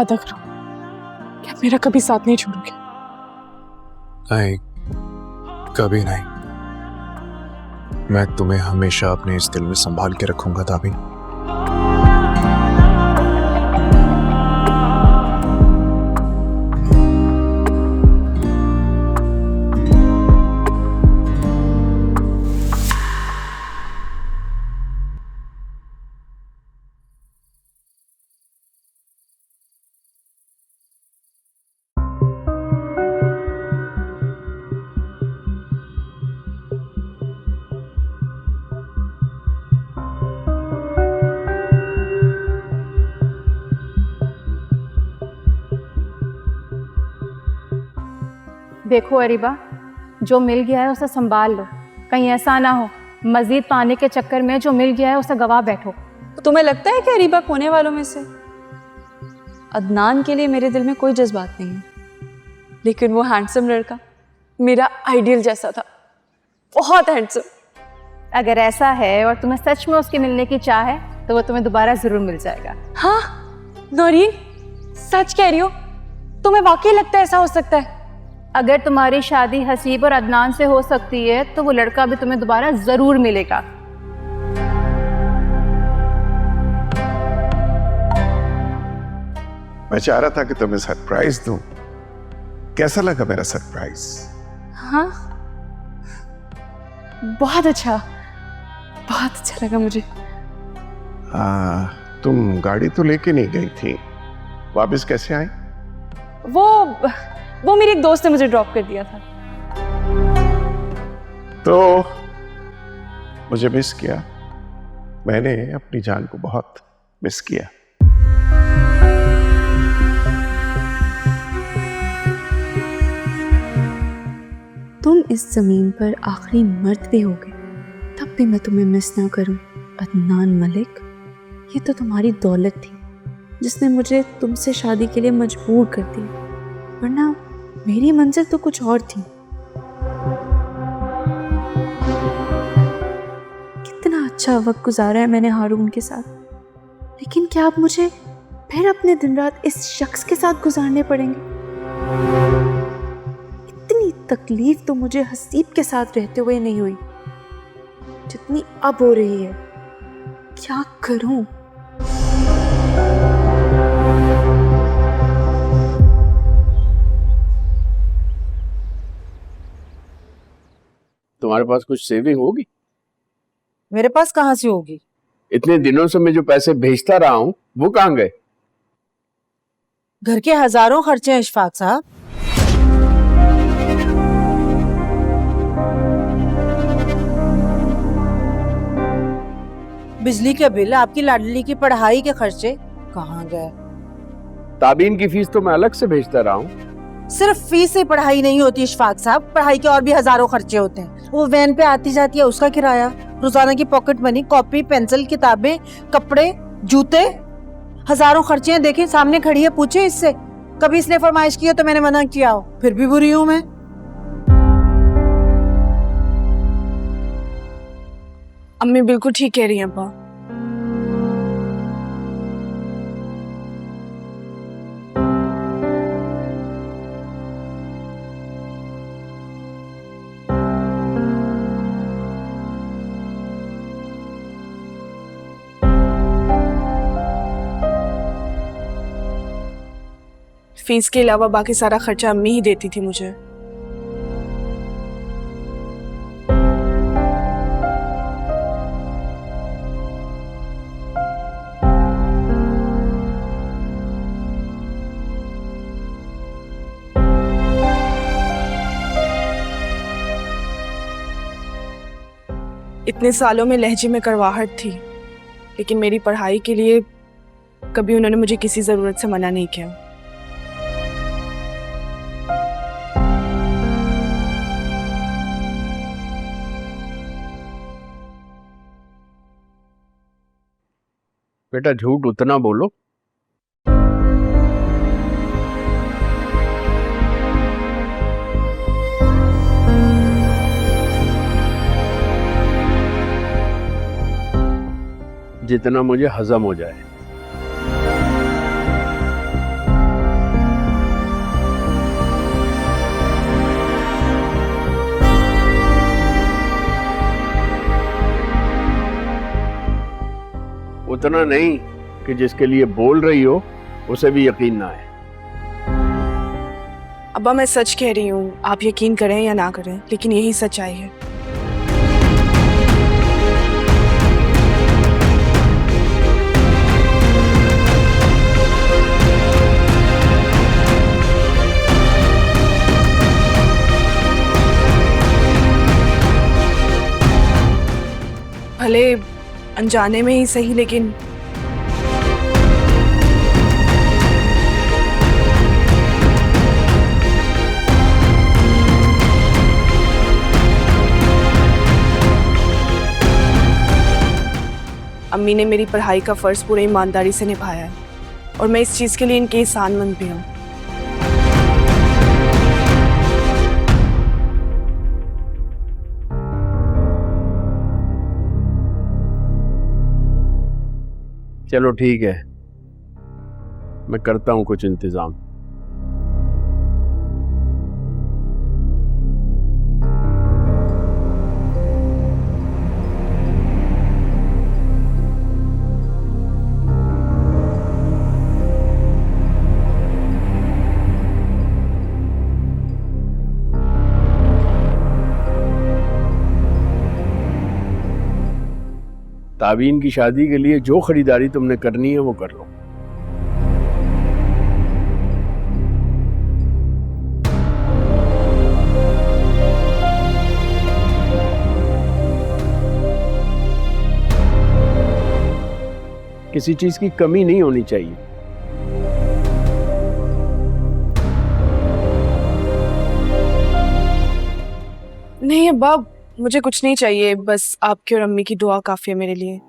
वादा करो कि आप मेरा कभी साथ नहीं छोड़ोगे। नहीं, कभी नहीं। मैं तुम्हें हमेशा अपने इस दिल में संभाल के रखूंगा दाबी। देखो अरीबा, जो मिल गया है उसे संभाल लो, कहीं ऐसा ना हो मजीद पाने के चक्कर में जो मिल गया है उसे गवा बैठो। तो तुम्हें लगता है कि अरीबा खोने वालों में से? अदनान के लिए मेरे दिल में कोई जज्बात नहीं है, लेकिन वो हैंडसम लड़का मेरा आइडियल जैसा था, बहुत हैंडसम। अगर ऐसा है और तुम्हें सच में उसके मिलने की चाह है तो वो तुम्हें दोबारा जरूर मिल जाएगा। हाँ नौरीन, सच कह रही हो? तुम्हें वाकई लगता है ऐसा हो सकता है? अगर तुम्हारी शादी हसीब और अदनान से हो सकती है तो वो लड़का भी तुम्हें दोबारा जरूर मिलेगा। मैं चाह रहा था कि तुम्हें सरप्राइज दूं। कैसा लगा मेरा सरप्राइज? हाँ, बहुत अच्छा लगा मुझे। तुम गाड़ी तो लेके नहीं गई थी, वापस कैसे आई? वो मेरी एक दोस्त ने मुझे ड्रॉप कर दिया था। तो मुझे मिस किया? मैंने अपनी जान को बहुत मिस किया। तुम इस जमीन पर आखिरी मर्द भी हो गए, तब भी मैं तुम्हें मिस ना करूं अदनान मलिक। ये तो तुम्हारी दौलत थी जिसने मुझे तुमसे शादी के लिए मजबूर कर दिया, वरना मेरी मंजिल तो कुछ और थी। कितना अच्छा वक्त गुजारा है मैंने हारून के साथ, लेकिन क्या अब मुझे फिर अपने दिन रात इस शख्स के साथ गुजारने पड़ेंगे? इतनी तकलीफ तो मुझे हसीब के साथ रहते हुए नहीं हुई जितनी अब हो रही है। क्या करूं? तुम्हारे पास कुछ सेविंग होगी? मेरे पास कहां से होगी? इतने दिनों से मैं जो पैसे भेजता रहा हूं वो कहां गए? घर के हजारों खर्चे हैं इशफाक साहब। बिजली का बिल, आपकी लाडली की पढ़ाई के खर्चे कहां गए? ताबीन की फीस तो मैं अलग से भेजता रहा हूं। सिर्फ फीस से पढ़ाई नहीं होती इशफाक साहब, पढ़ाई के और भी हजारों खर्चे होते हैं। वो वैन पे आती जाती है उसका किराया, रोजाना की पॉकेट मनी, कॉपी, पेंसिल, किताबें, कपड़े, जूते, हजारों खर्चे हैं। देखें सामने खड़ी है, पूछे इससे। कभी इसने फरमाइश की हो तो मैंने मना किया हो, फिर भी बुरी हूं मैं। अम्मी बिल्कुल ठीक कह रही हैं अब्बा। फीस के अलावा बाकी सारा खर्चा अम्मी ही देती थी मुझे। इतने सालों में लहजे में कड़वाहट थी, लेकिन मेरी पढ़ाई के लिए कभी उन्होंने मुझे किसी जरूरत से मना नहीं किया। बेटा झूठ उतना बोलो। जितना मुझे हजम हो जाए। उतना नहीं कि जिसके लिए बोल रही हो उसे भी यकीन ना आए। अब्बा मैं सच कह रही हूँ, आप यकीन करें या ना करें, लेकिन यही सच्चाई है। भले अनजाने में ही सही, लेकिन अम्मी ने मेरी पढ़ाई का फर्ज पूरी ईमानदारी से निभाया है और मैं इस चीज के लिए इनकी एहसानमंद भी हूँ। चलो ठीक है, मैं करता हूँ कुछ इंतजाम। ताबीन की शादी के लिए जो खरीदारी तुमने करनी है वो कर लो। किसी चीज की कमी नहीं होनी चाहिए। नहीं अब्बा, मुझे कुछ नहीं चाहिए, बस आपकी और अम्मी की दुआ काफी है मेरे लिए।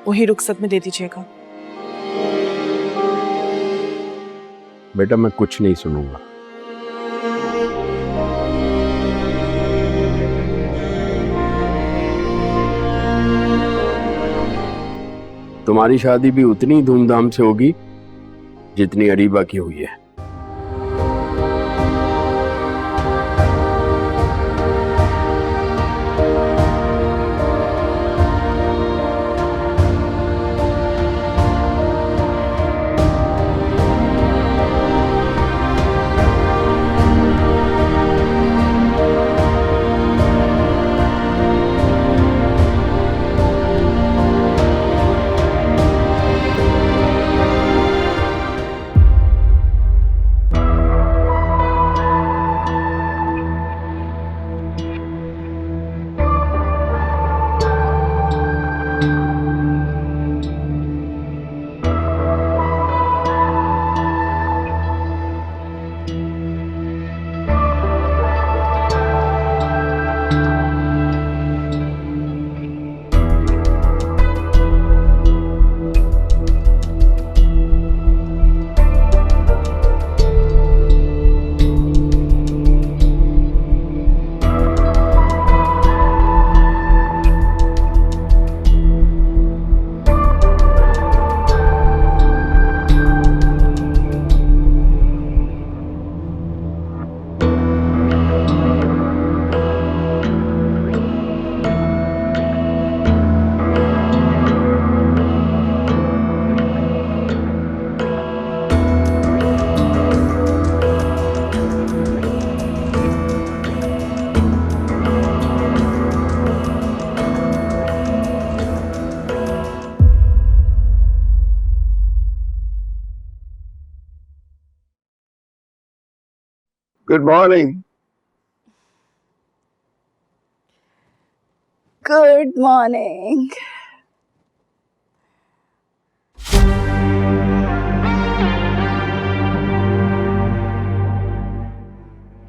वही रुखसत में दे दीजिएगा। बेटा मैं कुछ नहीं सुनूंगा। तुम्हारी शादी भी उतनी धूमधाम से होगी जितनी अरीबा की हुई है। Good morning. Good morning.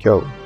क्या हुआ?